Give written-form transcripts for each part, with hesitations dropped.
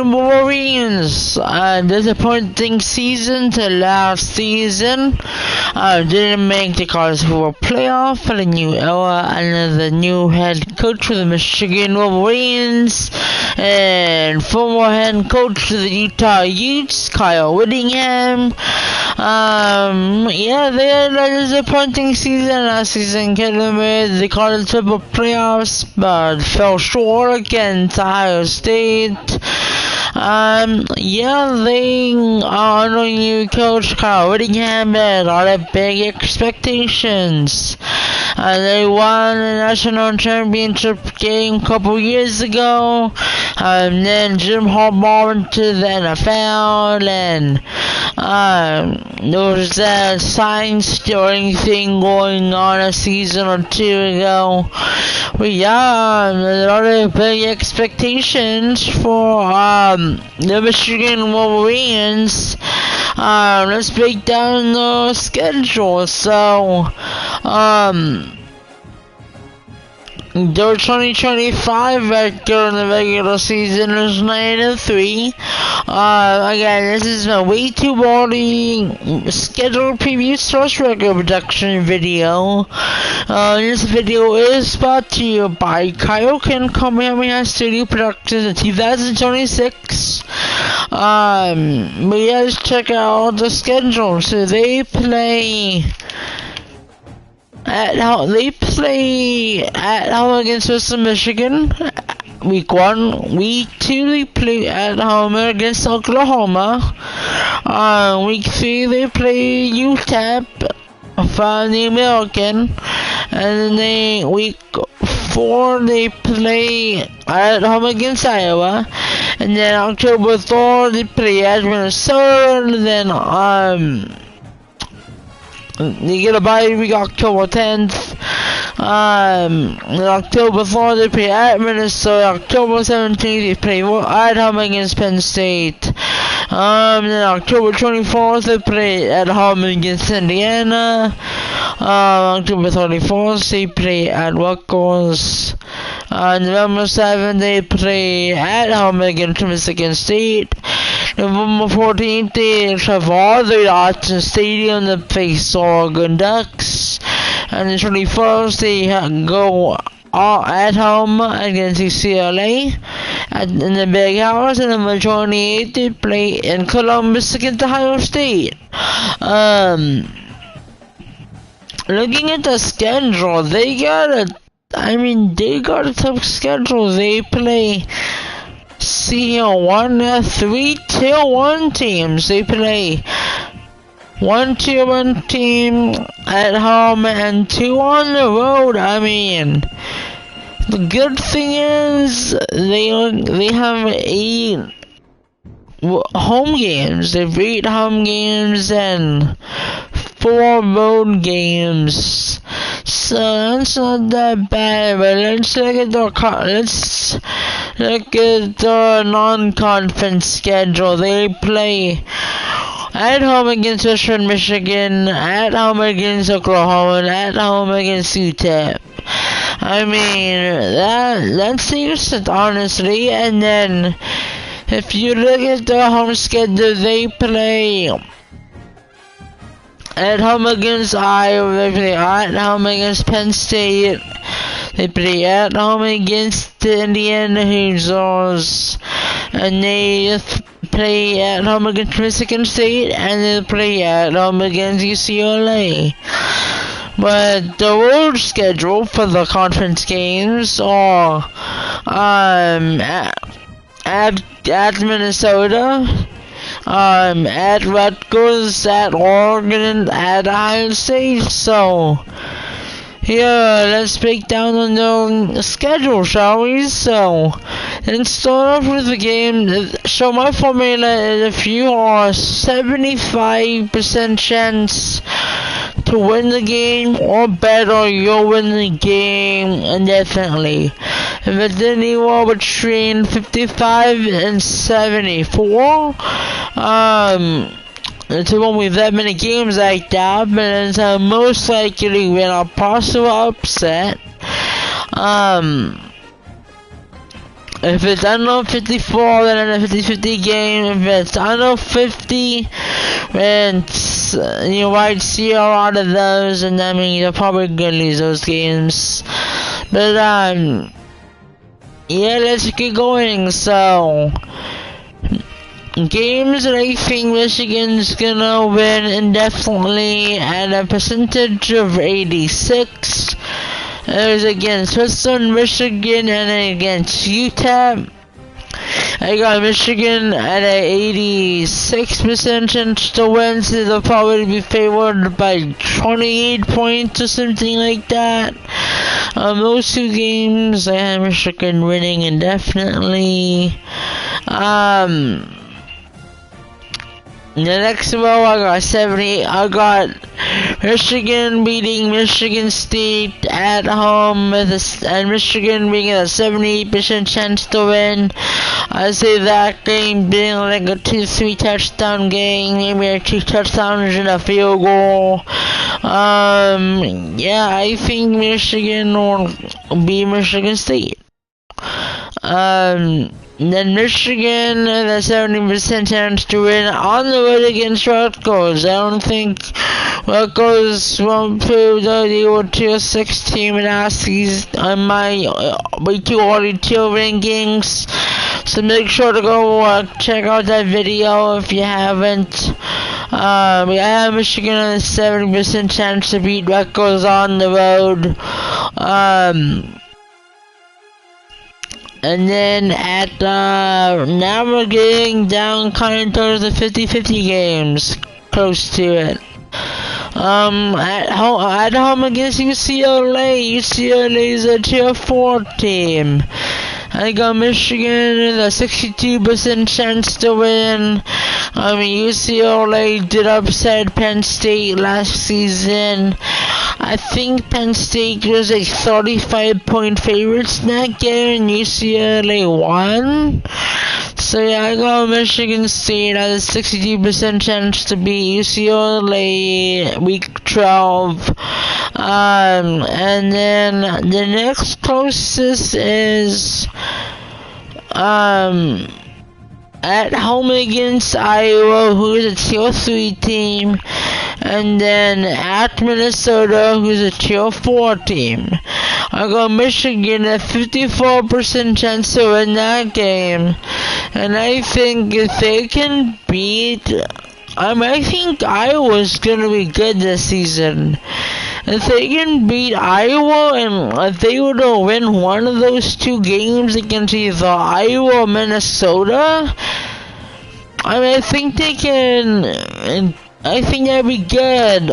Michigan Wolverines. Disappointing season to last season. Didn't make the college football playoff for the new era under the new head coach for the Michigan Wolverines and former head coach of the Utah Utes, Kyle Whittingham. Yeah, they had a disappointing season last season, getting with the college football playoffs, but fell short against Ohio State. Yeah, they are under new coach Kyle Whittingham, had a lot of big expectations. They won the national championship game a couple years ago. Then Jim Harbaugh went to the NFL, and there was that sign stealing thing going on a season or two ago. But yeah, a lot of big expectations for the Michigan Wolverines. Let's break down the schedule. So, their 2025 record in the regular season is 9-3. Again, this is a way too early schedule preview source record production video. This video is brought to you by Kaioken Kamehameha Studio Productions in 2026. But yeah, let's check out the schedule. So they play at home against Western Michigan. Week 1. Week 2, they play at home against Oklahoma. Week 3, they play UTEP for the American. And then week 4, they play at home against Iowa. And then October 3rd, they play at Minnesota. And then they get a bye week October 10th. October 4th they play at Minnesota. October 17th they play at home against Penn State. Then October 24th they play at home against Indiana. October 31st they play at Rutgers. November 7th they play at home against Michigan State. November 14th they travel all the way to Autzen Stadium to face Oregon Ducks. And the 21st they go at home against UCLA in the Big House. And the 28th they play in Columbus against Ohio State. Looking at the schedule, they got a tough schedule. They play three tier 1 teams. They play 1 tier 1 team at home and 2 on the road. The good thing is they have 8 home games. They have 8 home games and 4 road games. So that's not that bad. But let's look at the non-conference schedule. They play at home against Western Michigan, at home against Oklahoma, and at home against UTEP. That's decent, honestly. And then, if you look at the home schedule, they play at home against Iowa, they play at home against Penn State, they play at home against the Indiana Hoosiers, and they play at home against Michigan State, and they play at home against UCLA. But the road schedule for the conference games are at Minnesota, at Rutgers, at Oregon, at Ohio State. So here, let's break down on the schedule, shall we? So let's start off with the game. So my formula is, if you are 75% chance to win the game or better, you'll win the game indefinitely. If it's anywhere between 55 and 74, it's won't be that many games like that, but it's most likely win a possible upset. If it's under 54, then it's a 50-50 game. If it's under 50, then you might see a lot of those, and that means you're probably gonna lose those games. But yeah, let's get going. So, games that I think Michigan's gonna win indefinitely at a percentage of 86. It was against Western Michigan and against UTEP. I got Michigan at a 86% chance to win, so they'll probably be favored by 28 points or something like that. Those two games, I have Michigan winning indefinitely. The next row, I got 70. I got Michigan beating Michigan State at home and Michigan being a 78% chance to win. I see that game being like a 2-3 touchdown game, maybe a 2 touchdowns and a field goal. Yeah, I think Michigan will beat Michigan State. Then Michigan has a 70% chance to win on the road against Rutgers. I don't think Rutgers won't prove that they were tier 6 team in our season. I might be too early tier rankings. So make sure to go check out that video if you haven't. I have Michigan at a 70% chance to beat Rutgers on the road. And then now we're getting down kind of towards the 50-50 games, close to it. At home against UCLA. UCLA is a tier 4 team. I got Michigan with a 62% chance to win. UCLA did upset Penn State last season. I think Penn State was a 35-point favorites in that game, and UCLA won. So yeah, I got Michigan State has a 62% chance to beat UCLA week 12. And then the next closest is at home against Iowa, who is a tier 3 team, and then at Minnesota, who's a tier 4 team. I got Michigan at 54% chance to win that game, and I think if they can beat, I think Iowa's gonna be good this season. If they can beat Iowa, and if they were to win one of those two games against either Iowa or Minnesota, I think they can, and I think that'd be good.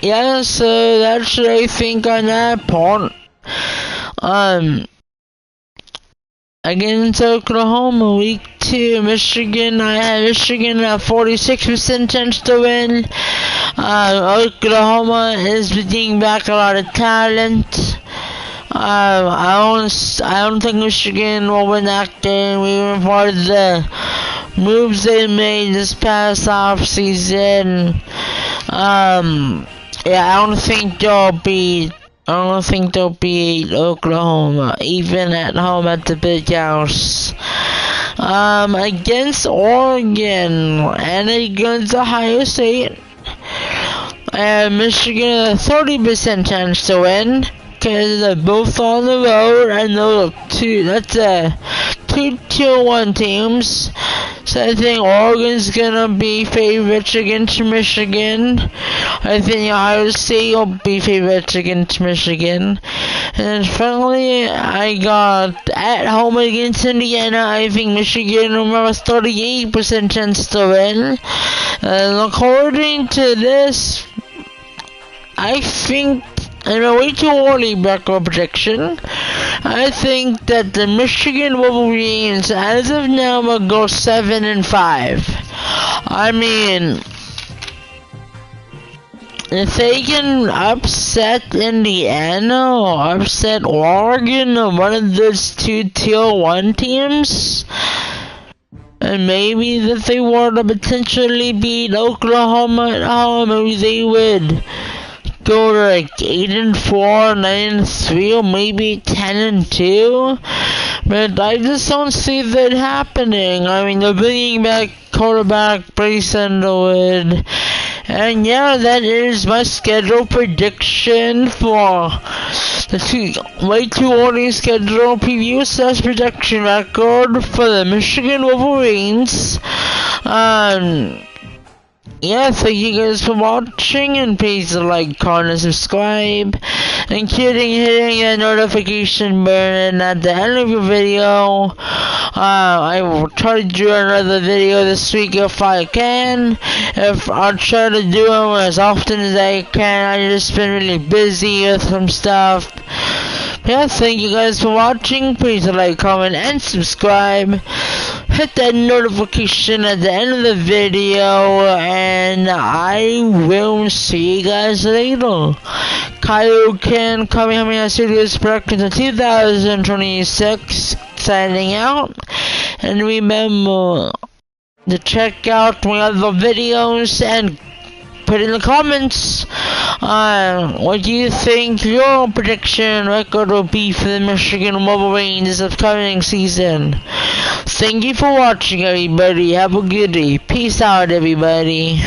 Yeah, so that's what I think on that part. Against Oklahoma, week 2, Michigan, I have Michigan at 46% chance to win. Oklahoma is bringing back a lot of talent. I don't think Michigan will win that game, even for the moves they made this past off season. Yeah, I don't think they'll beat Oklahoma, even at home at the Big House. Against Oregon and against Ohio State, and Michigan a 30% chance to win, because they're both on the road, and those are two tier 1 teams. So I think Oregon's gonna be favorites against Michigan. I think Ohio State will be favorites against Michigan. And then finally, I got at home against Indiana. I think Michigan will have a 38% chance to win. And according to this, I think, in a way too early backup prediction, I think that the Michigan Wolverines, as of now, will go 7-5. I mean, if they can upset Indiana or upset Oregon or one of those two tier 1 teams, and maybe that they were to potentially beat Oklahoma at home, maybe they would go to like 8-4, 9-3, or maybe 10-2. But I just don't see that happening. I mean, they're bringing back quarterback Bryce Underwood. And yeah, that is my schedule prediction for the way too early schedule preview / projection record for the Michigan Wolverines. Yeah, thank you guys for watching, and please like, comment, and subscribe, including hitting that notification button at the end of your video. I will try to do another video this week if I can. I'll try to do them as often as I can. I've just been really busy with some stuff. Yeah, thank you guys for watching. Please like, comment, and subscribe. Hit that notification at the end of the video, and I will see you guys later. Kaioken Kamehameha Studios Productions 2026 signing out. And remember to check out my other videos and put in the comments what do you think your prediction record will be for the Michigan Wolverines this upcoming season. Thank you for watching, everybody. Have a good day. Peace out, everybody.